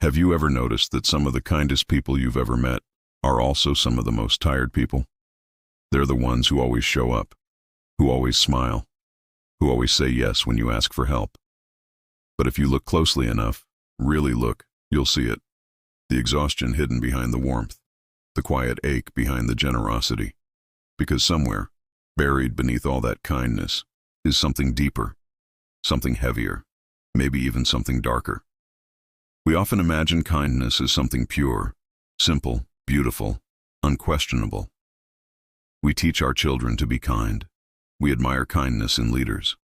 Have you ever noticed that some of the kindest people you've ever met are also some of the most tired people? They're the ones who always show up, who always smile, who always say yes when you ask for help. But if you look closely enough, really look, you'll see it. The exhaustion hidden behind the warmth, the quiet ache behind the generosity. Because somewhere, buried beneath all that kindness, is something deeper, something heavier, maybe even something darker. We often imagine kindness as something pure, simple, beautiful, unquestionable. We teach our children to be kind. We admire kindness in leaders.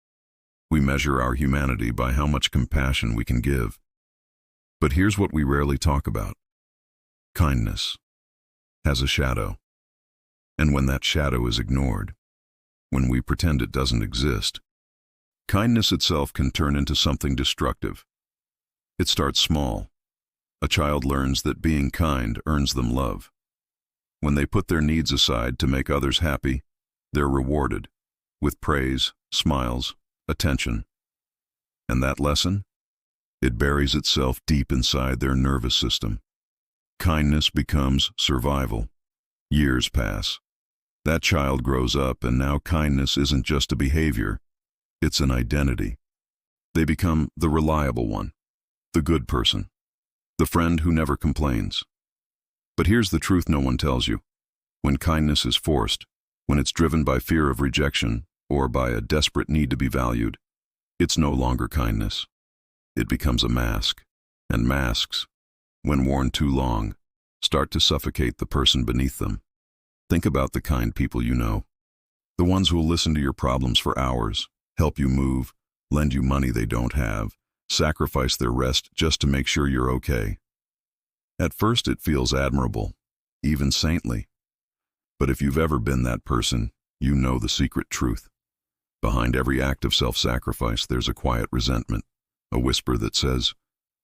We measure our humanity by how much compassion we can give. But here's what we rarely talk about. Kindness has a shadow. And when that shadow is ignored, when we pretend it doesn't exist, kindness itself can turn into something destructive. It starts small. A child learns that being kind earns them love. When they put their needs aside to make others happy, they're rewarded with praise, smiles, attention. And that lesson? It buries itself deep inside their nervous system. Kindness becomes survival. Years pass. That child grows up, and now kindness isn't just a behavior, it's an identity. They become the reliable one, the good person, the friend who never complains. But here's the truth no one tells you. When kindness is forced, when it's driven by fear of rejection or by a desperate need to be valued, it's no longer kindness. It becomes a mask, and masks, when worn too long, start to suffocate the person beneath them. Think about the kind people you know, the ones who will listen to your problems for hours, help you move, lend you money they don't have, sacrifice their rest just to make sure you're okay. At first it feels admirable, even saintly. But if you've ever been that person, you know the secret truth. Behind every act of self-sacrifice, there's a quiet resentment, a whisper that says,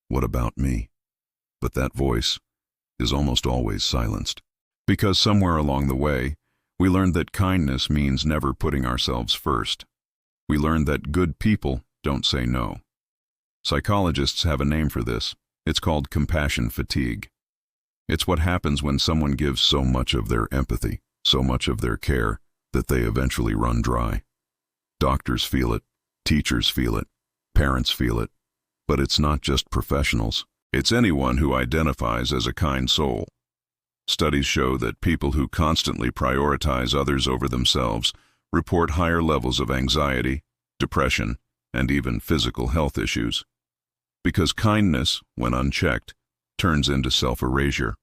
"What about me?" But that voice is almost always silenced. Because somewhere along the way, we learned that kindness means never putting ourselves first. We learned that good people don't say no. Psychologists have a name for this. It's called compassion fatigue. It's what happens when someone gives so much of their empathy, so much of their care, that they eventually run dry. Doctors feel it, teachers feel it, parents feel it. But it's not just professionals. It's anyone who identifies as a kind soul. Studies show that people who constantly prioritize others over themselves report higher levels of anxiety, depression, and even physical health issues. Because kindness, when unchecked, turns into self-erasure.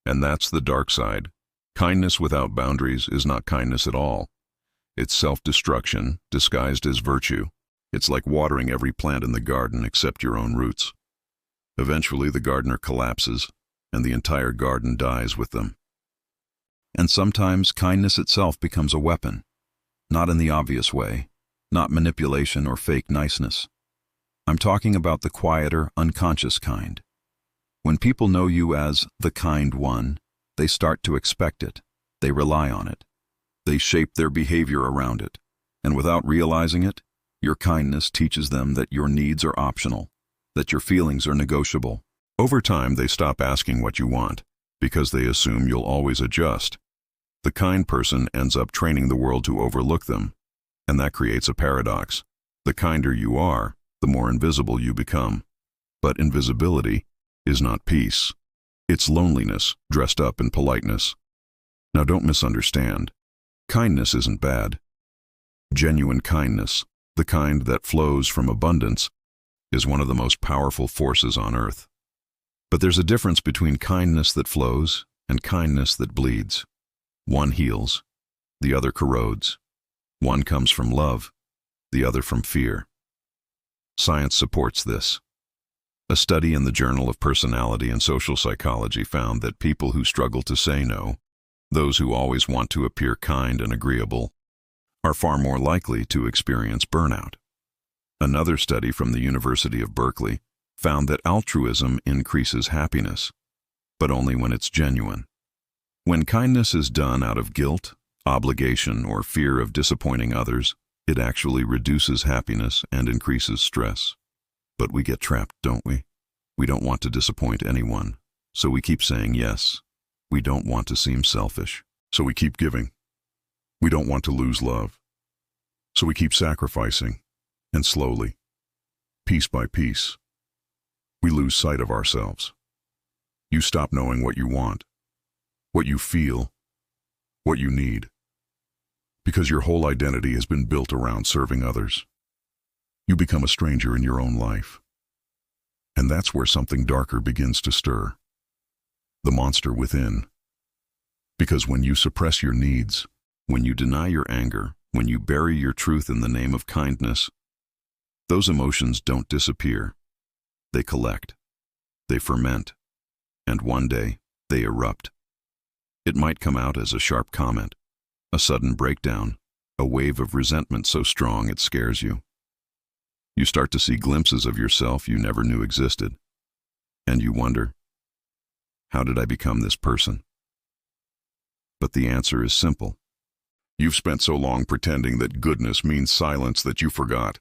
And that's the dark side. Kindness without boundaries is not kindness at all. It's self-destruction disguised as virtue. It's like watering every plant in the garden except your own roots. Eventually the gardener collapses, and the entire garden dies with them. And sometimes kindness itself becomes a weapon, not in the obvious way, not manipulation or fake niceness. I'm talking about the quieter, unconscious kind. When people know you as the kind one, they start to expect it. They rely on it. They shape their behavior around it. And without realizing it, your kindness teaches them that your needs are optional, that your feelings are negotiable. Over time, they stop asking what you want, because they assume you'll always adjust. The kind person ends up training the world to overlook them, and that creates a paradox. The kinder you are, the more invisible you become. But invisibility is not peace. It's loneliness dressed up in politeness. Now don't misunderstand. Kindness isn't bad. Genuine kindness, the kind that flows from abundance, is one of the most powerful forces on earth. But there's a difference between kindness that flows and kindness that bleeds. One heals, the other corrodes. One comes from love, the other from fear. Science supports this. A study in the Journal of Personality and Social Psychology found that people who struggle to say no, those who always want to appear kind and agreeable, are far more likely to experience burnout. Another study from the University of Berkeley found that altruism increases happiness, but only when it's genuine. When kindness is done out of guilt, obligation, or fear of disappointing others, it actually reduces happiness and increases stress. But we get trapped, don't we? We don't want to disappoint anyone, so we keep saying yes. We don't want to seem selfish, so we keep giving. We don't want to lose love, so we keep sacrificing. And slowly, piece by piece, we lose sight of ourselves. You stop knowing what you want, what you feel, what you need, because your whole identity has been built around serving others. You become a stranger in your own life. And that's where something darker begins to stir. The monster within. Because when you suppress your needs, when you deny your anger, when you bury your truth in the name of kindness, those emotions don't disappear. They collect. They ferment. And one day, they erupt. It might come out as a sharp comment, a sudden breakdown, a wave of resentment so strong it scares you. You start to see glimpses of yourself you never knew existed. And you wonder, how did I become this person? But the answer is simple. You've spent so long pretending that goodness means silence that you forgot.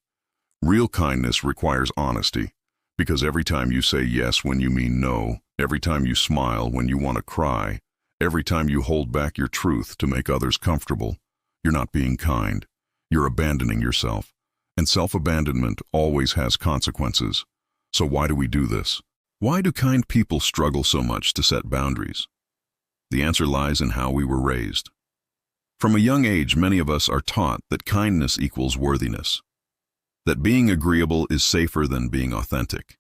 Real kindness requires honesty, because every time you say yes when you mean no, every time you smile when you want to cry, every time you hold back your truth to make others comfortable, you're not being kind. You're abandoning yourself. And self-abandonment always has consequences. So why do we do this? Why do kind people struggle so much to set boundaries? The answer lies in how we were raised. From a young age, many of us are taught that kindness equals worthiness, that being agreeable is safer than being authentic,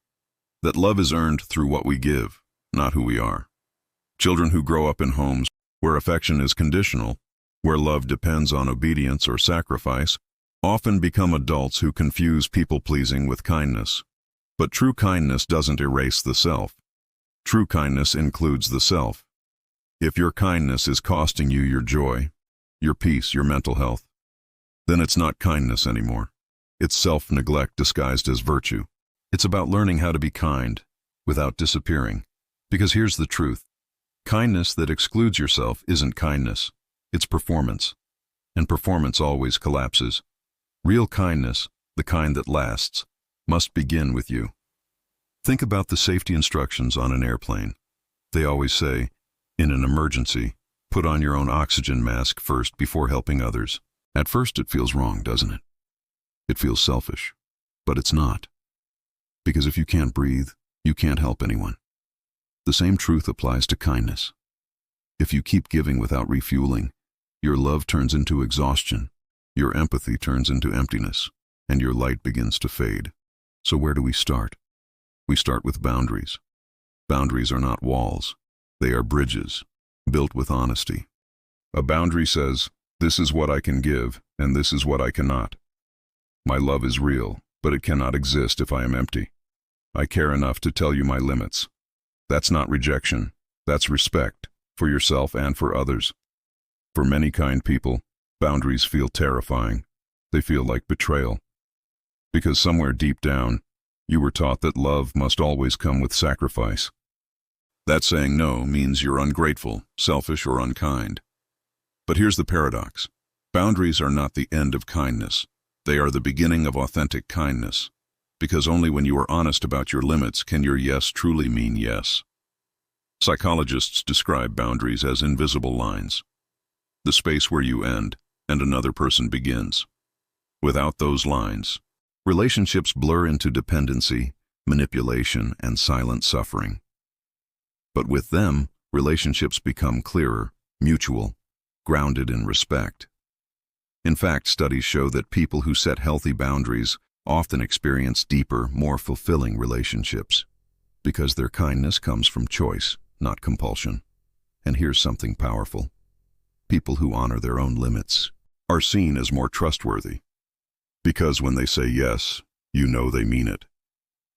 that love is earned through what we give, not who we are. Children who grow up in homes where affection is conditional, where love depends on obedience or sacrifice, often become adults who confuse people-pleasing with kindness. But true kindness doesn't erase the self. True kindness includes the self. If your kindness is costing you your joy, your peace, your mental health, then it's not kindness anymore. It's self-neglect disguised as virtue. It's about learning how to be kind without disappearing. Because here's the truth. Kindness that excludes yourself isn't kindness. It's performance. And performance always collapses. Real kindness, the kind that lasts, must begin with you. Think about the safety instructions on an airplane. They always say, in an emergency, put on your own oxygen mask first before helping others. At first it feels wrong, doesn't it? It feels selfish, but it's not. Because if you can't breathe, you can't help anyone. The same truth applies to kindness. If you keep giving without refueling, your love turns into exhaustion. Your empathy turns into emptiness, and your light begins to fade. So where do we start? We start with boundaries. Boundaries are not walls. They are bridges, built with honesty. A boundary says, this is what I can give, and this is what I cannot. My love is real, but it cannot exist if I am empty. I care enough to tell you my limits. That's not rejection. That's respect, for yourself and for others. For many kind people, boundaries feel terrifying. They feel like betrayal. Because somewhere deep down, you were taught that love must always come with sacrifice. That saying no means you're ungrateful, selfish, or unkind. But here's the paradox. Boundaries are not the end of kindness. They are the beginning of authentic kindness. Because only when you are honest about your limits can your yes truly mean yes. Psychologists describe boundaries as invisible lines. The space where you end and another person begins. Without those lines, relationships blur into dependency, manipulation, and silent suffering. But with them, relationships become clearer, mutual, grounded in respect. In fact, studies show that people who set healthy boundaries often experience deeper, more fulfilling relationships, because their kindness comes from choice, not compulsion. And here's something powerful. People who honor their own limits are seen as more trustworthy, because when they say yes, you know they mean it.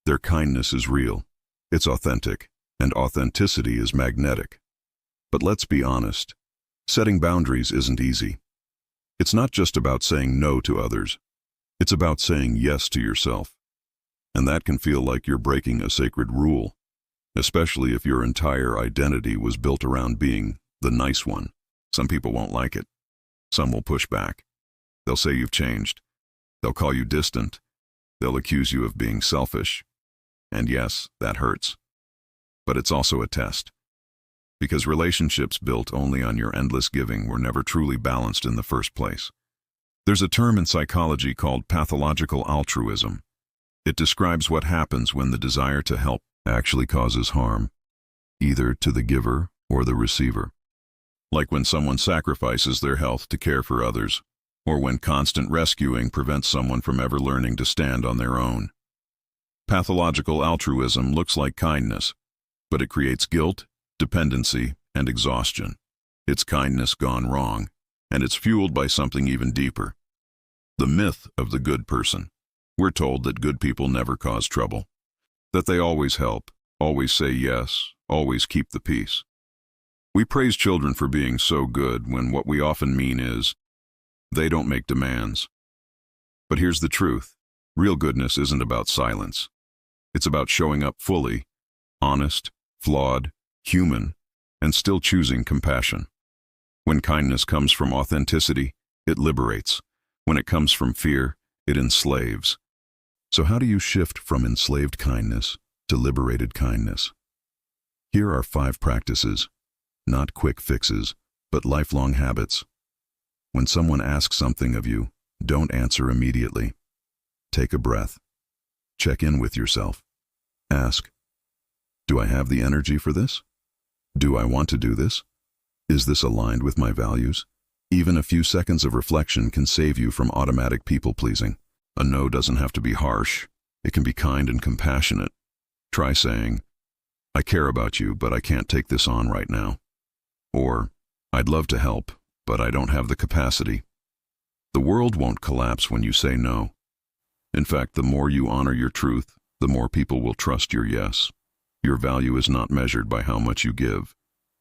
Their kindness is real, it's authentic, and authenticity is magnetic. But let's be honest, setting boundaries isn't easy. It's not just about saying no to others. It's about saying yes to yourself. And that can feel like you're breaking a sacred rule, especially if your entire identity was built around being the nice one. Some people won't like it. Some will push back. They'll say you've changed. They'll call you distant. They'll accuse you of being selfish. And yes, that hurts. But it's also a test. Because relationships built only on your endless giving were never truly balanced in the first place. There's a term in psychology called pathological altruism. It describes what happens when the desire to help actually causes harm, either to the giver or the receiver. Like when someone sacrifices their health to care for others, or when constant rescuing prevents someone from ever learning to stand on their own. Pathological altruism looks like kindness, but it creates guilt, dependency, and exhaustion. It's kindness gone wrong, and it's fueled by something even deeper. The myth of the good person. We're told that good people never cause trouble, that they always help, always say yes, always keep the peace. We praise children for being so good when what we often mean is, they don't make demands. But here's the truth. Real goodness isn't about silence. It's about showing up fully, honest, flawed, human, and still choosing compassion. When kindness comes from authenticity, it liberates. When it comes from fear, it enslaves. So how do you shift from enslaved kindness to liberated kindness? Here are 5 practices, not quick fixes, but lifelong habits. When someone asks something of you, don't answer immediately. Take a breath. Check in with yourself. Ask, do I have the energy for this? Do I want to do this? Is this aligned with my values? Even a few seconds of reflection can save you from automatic people-pleasing. A no doesn't have to be harsh. It can be kind and compassionate. Try saying, I care about you, but I can't take this on right now. Or, I'd love to help, but I don't have the capacity. The world won't collapse when you say no. In fact, the more you honor your truth, the more people will trust your yes. Your value is not measured by how much you give.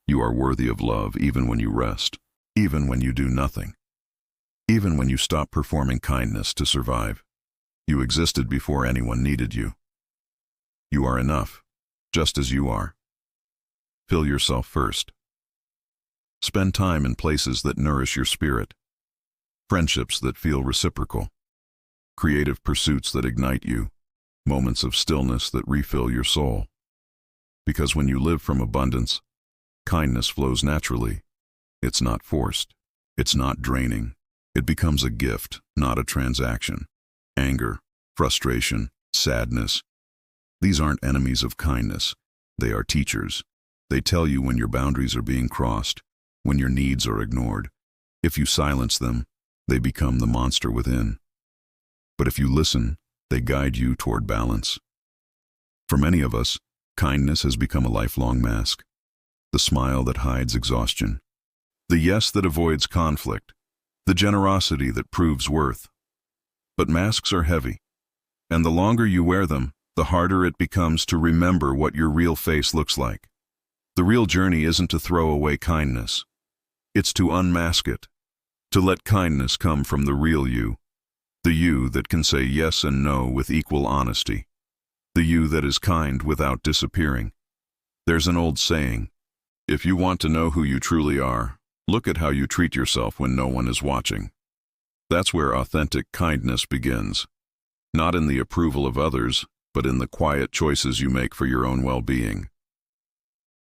You are worthy of love even when you rest, even when you do nothing, even when you stop performing kindness to survive. You existed before anyone needed you. You are enough, just as you are. Fill yourself first. Spend time in places that nourish your spirit, friendships that feel reciprocal, creative pursuits that ignite you, moments of stillness that refill your soul. Because when you live from abundance, kindness flows naturally. It's not forced. It's not draining. It becomes a gift, not a transaction. Anger, frustration, sadness. These aren't enemies of kindness. They are teachers. They tell you when your boundaries are being crossed, when your needs are ignored. If you silence them, they become the monster within. But if you listen, they guide you toward balance. For many of us, kindness has become a lifelong mask. The smile that hides exhaustion. The yes that avoids conflict. The generosity that proves worth. But masks are heavy, and the longer you wear them, the harder it becomes to remember what your real face looks like. The real journey isn't to throw away kindness. It's to unmask it, to let kindness come from the real you, the you that can say yes and no with equal honesty, the you that is kind without disappearing. There's an old saying, if you want to know who you truly are, look at how you treat yourself when no one is watching. That's where authentic kindness begins, not in the approval of others, but in the quiet choices you make for your own well-being.